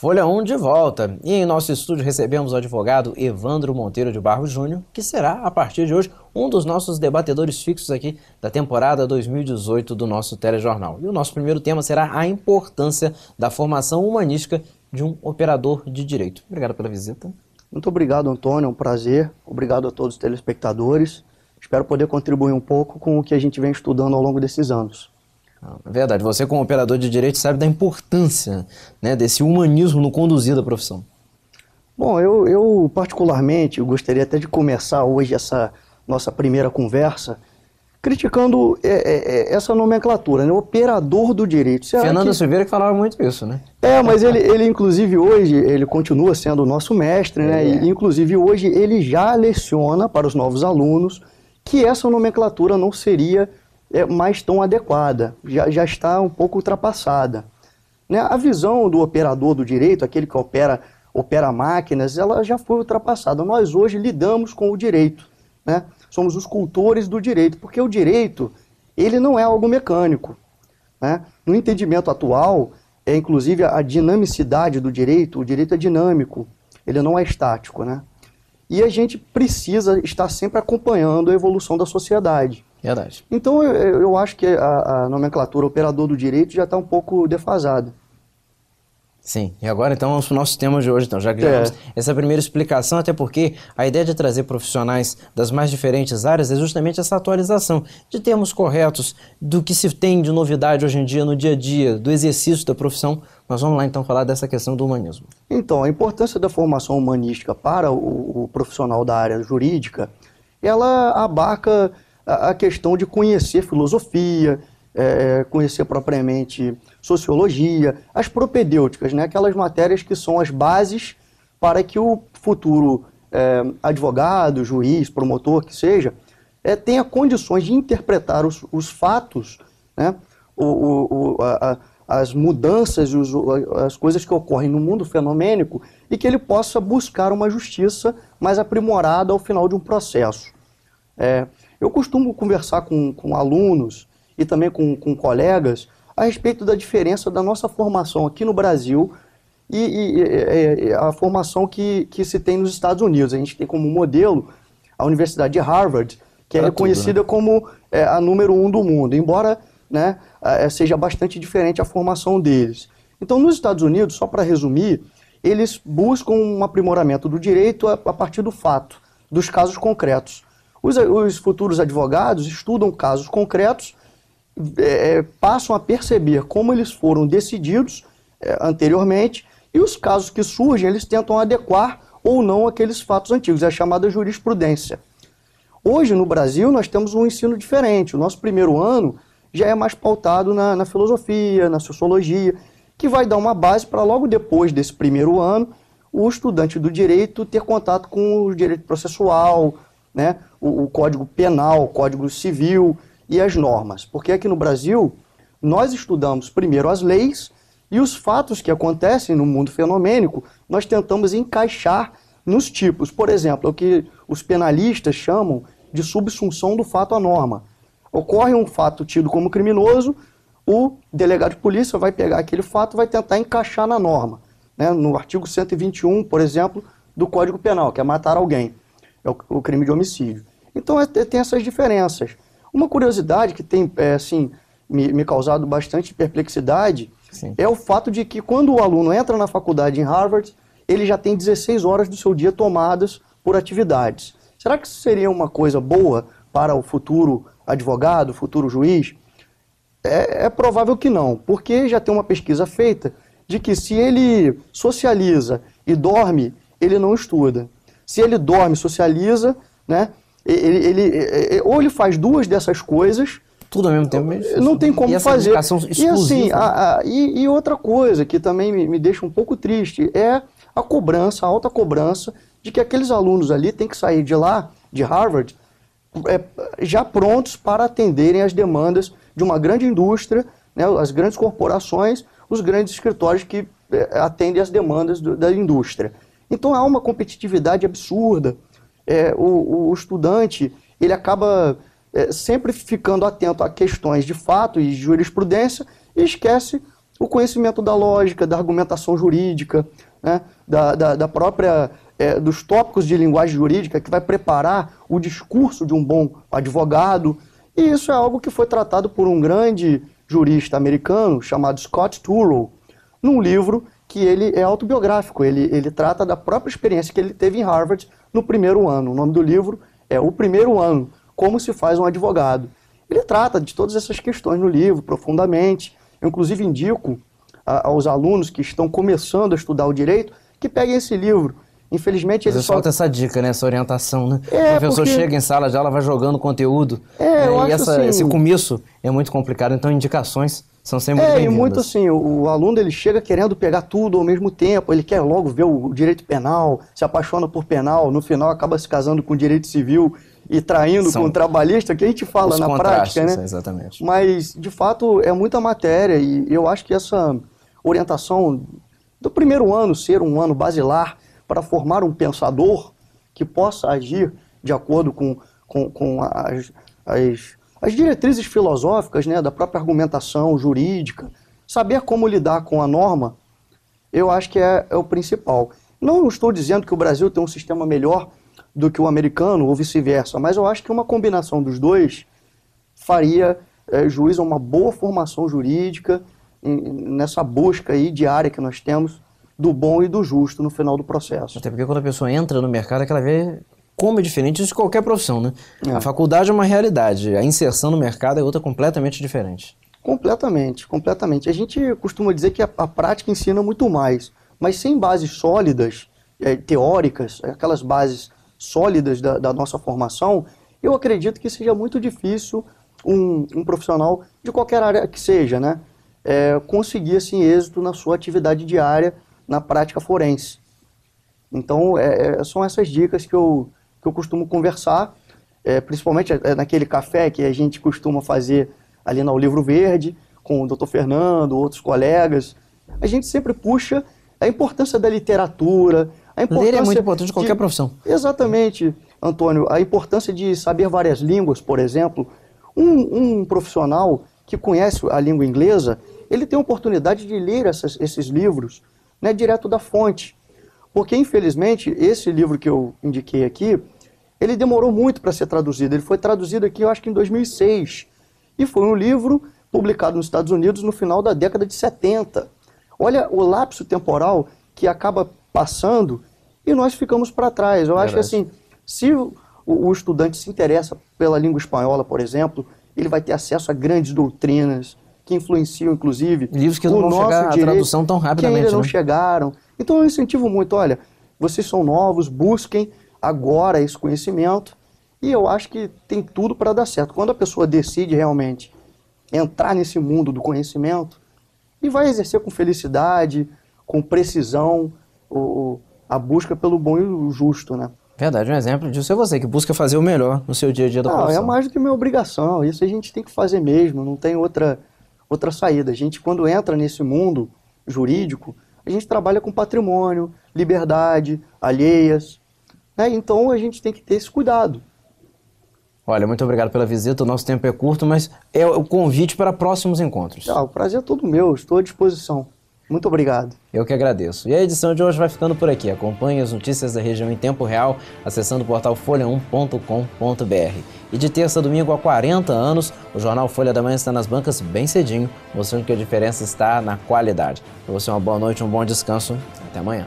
Folha 1 de volta. E em nosso estúdio recebemos o advogado Evandro Monteiro de Barros Júnior, que será, a partir de hoje, um dos nossos debatedores fixos aqui da temporada 2018 do nosso telejornal. E o nosso primeiro tema será a importância da formação humanística de um operador de direito. Obrigado pela visita. Muito obrigado, Antônio, é um prazer. Obrigado a todos os telespectadores. Espero poder contribuir um pouco com o que a gente vem estudando ao longo desses anos. É verdade, você como operador de direito sabe da importância, né, desse humanismo no conduzir da profissão. Bom, eu particularmente gostaria até de começar hoje essa nossa primeira conversa criticando essa nomenclatura, né? Operador do direito. Fernando Silveira que falava muito isso, né? Mas ele inclusive hoje, ele continua sendo o nosso mestre, né? E, inclusive hoje ele já leciona para os novos alunos que essa nomenclatura não seria mais tão adequada, já está um pouco ultrapassada. Né? A visão do operador do direito, aquele que opera máquinas, ela já foi ultrapassada. Nós hoje lidamos com o direito, né? Somos os cultores do direito, porque o direito, ele não é algo mecânico. Né? No entendimento atual, inclusive a dinamicidade do direito, o direito é dinâmico, ele não é estático. Né? E a gente precisa estar sempre acompanhando a evolução da sociedade. Verdade. Então eu acho que a nomenclatura operador do direito já está um pouco defasada. Sim, e agora então vamos para o nosso tema de hoje, então, já que já essa primeira explicação, até porque a ideia de trazer profissionais das mais diferentes áreas é justamente essa atualização de termos corretos, do que se tem de novidade hoje em dia no dia a dia, do exercício da profissão. Mas vamos lá então falar dessa questão do humanismo. Então, a importância da formação humanística para o profissional da área jurídica, ela abarca a questão de conhecer filosofia, conhecer propriamente sociologia, as propedêuticas, né? Aquelas matérias que são as bases para que o futuro advogado, juiz, promotor, que seja, tenha condições de interpretar os fatos, né? As mudanças, as coisas que ocorrem no mundo fenomênico, e que ele possa buscar uma justiça mais aprimorada ao final de um processo. Eu costumo conversar com alunos e também com colegas a respeito da diferença da nossa formação aqui no Brasil e a formação que se tem nos Estados Unidos. A gente tem como modelo a Universidade de Harvard, que é reconhecida como a número 1 do mundo, embora, né, seja bastante diferente a formação deles. Então, nos Estados Unidos, só para resumir, eles buscam um aprimoramento do direito a partir do fato, dos casos concretos. Os futuros advogados estudam casos concretos, passam a perceber como eles foram decididos anteriormente, e os casos que surgem, eles tentam adequar ou não aqueles fatos antigos, é a chamada jurisprudência. Hoje, no Brasil, nós temos um ensino diferente. O nosso primeiro ano já é mais pautado na filosofia, na sociologia, que vai dar uma base para logo depois desse primeiro ano, o estudante do direito ter contato com o direito processual, né, o Código Penal, o Código Civil e as normas. Porque aqui no Brasil, nós estudamos primeiro as leis e os fatos que acontecem no mundo fenomênico, nós tentamos encaixar nos tipos. Por exemplo, o que os penalistas chamam de subsunção do fato à norma. Ocorre um fato tido como criminoso, o delegado de polícia vai pegar aquele fato e vai tentar encaixar na norma. Né, no artigo 121, por exemplo, do Código Penal, que é matar alguém. É o crime de homicídio. Então tem essas diferenças. Uma curiosidade que tem assim, me causado bastante perplexidade é o fato de que quando o aluno entra na faculdade em Harvard, ele já tem 16 horas do seu dia tomadas por atividades. Será que isso seria uma coisa boa para o futuro advogado, futuro juiz? É provável que não, porque já tem uma pesquisa feita de que se ele socializa e dorme, ele não estuda. Se ele dorme, socializa, né, ou ele faz duas dessas coisas, tudo ao mesmo tempo, não tem como fazer. E assim, e outra coisa que também me deixa um pouco triste é a cobrança, a alta cobrança de que aqueles alunos ali têm que sair de lá, de Harvard, já prontos para atenderem às demandas de uma grande indústria, né, as grandes corporações, os grandes escritórios que atendem às demandas da indústria. Então há uma competitividade absurda. O estudante, ele acaba sempre ficando atento a questões de fato e jurisprudência e esquece o conhecimento da lógica, da argumentação jurídica, né, da própria, dos tópicos de linguagem jurídica, que vai preparar o discurso de um bom advogado. E isso é algo que foi tratado por um grande jurista americano chamado Scott Turow, num livro que ele é autobiográfico. Ele trata da própria experiência que ele teve em Harvard no primeiro ano. O nome do livro é O Primeiro Ano, Como se faz um advogado. Ele trata de todas essas questões no livro, profundamente. Eu, inclusive, indico aos alunos que estão começando a estudar o direito que peguem esse livro. Infelizmente, ele só... falta essa dica, né? Essa orientação, né? O professor chega em sala de aula, vai jogando conteúdo. Eu acho assim... esse começo é muito complicado, então indicações são sempre muito bem-vindas. E muito assim, o aluno ele chega querendo pegar tudo ao mesmo tempo, ele quer logo ver o direito penal, se apaixona por penal, no final acaba se casando com direito civil e traindo com o trabalhista, que a gente fala na prática, né? Exatamente. Mas, de fato, é muita matéria e eu acho que essa orientação do primeiro ano ser um ano basilar para formar um pensador que possa agir de acordo com as diretrizes filosóficas, né, da própria argumentação jurídica, saber como lidar com a norma, eu acho que é o principal. Não estou dizendo que o Brasil tem um sistema melhor do que o americano ou vice-versa, mas eu acho que uma combinação dos dois faria juiz a uma boa formação jurídica nessa busca aí diária que nós temos do bom e do justo no final do processo. Até porque quando a pessoa entra no mercado é que ela vê como é diferente de qualquer profissão, né? A faculdade é uma realidade, a inserção no mercado é outra completamente diferente. Completamente, completamente. A gente costuma dizer que a prática ensina muito mais, mas sem bases sólidas, teóricas, aquelas bases sólidas da nossa formação, eu acredito que seja muito difícil um profissional de qualquer área que seja, né, conseguir assim, êxito na sua atividade diária na prática forense. Então, são essas dicas que eu costumo conversar, principalmente naquele café que a gente costuma fazer ali no Livro Verde, com o Dr. Fernando, outros colegas. A gente sempre puxa a importância da literatura, a importância... Ler é muito importante de qualquer profissão. Exatamente, Antônio. A importância de saber várias línguas, por exemplo. Um profissional que conhece a língua inglesa, ele tem a oportunidade de ler esses livros, né, direto da fonte. Porque, infelizmente, esse livro que eu indiquei aqui, ele demorou muito para ser traduzido. Ele foi traduzido aqui, eu acho que em 2006. E foi um livro publicado nos Estados Unidos no final da década de 70. Olha o lapso temporal que acaba passando e nós ficamos para trás. Eu acho que, assim, se o estudante se interessa pela língua espanhola, por exemplo, ele vai ter acesso a grandes doutrinas que influenciam, inclusive, livros que não vão chegar à tradução tão rapidamente, que ainda não né? chegaram. Então eu incentivo muito, olha, vocês são novos, busquem agora esse conhecimento e eu acho que tem tudo para dar certo. Quando a pessoa decide realmente entrar nesse mundo do conhecimento e vai exercer com felicidade, com precisão, a busca pelo bom e o justo, né? Verdade, um exemplo disso é você, que busca fazer o melhor no seu dia a dia da profissão. É mais do que minha obrigação, isso a gente tem que fazer mesmo, não tem outra saída. A gente, quando entra nesse mundo jurídico, a gente trabalha com patrimônio, liberdade, alheias, né? Então a gente tem que ter esse cuidado. Olha, muito obrigado pela visita, o nosso tempo é curto, mas é o convite para próximos encontros. O prazer é todo meu, estou à disposição. Muito obrigado. Eu que agradeço. E a edição de hoje vai ficando por aqui. Acompanhe as notícias da região em tempo real acessando o portal folha1.com.br. E de terça a domingo há 40 anos, o jornal Folha da Manhã está nas bancas bem cedinho, mostrando que a diferença está na qualidade. Para você uma boa noite, um bom descanso. Até amanhã.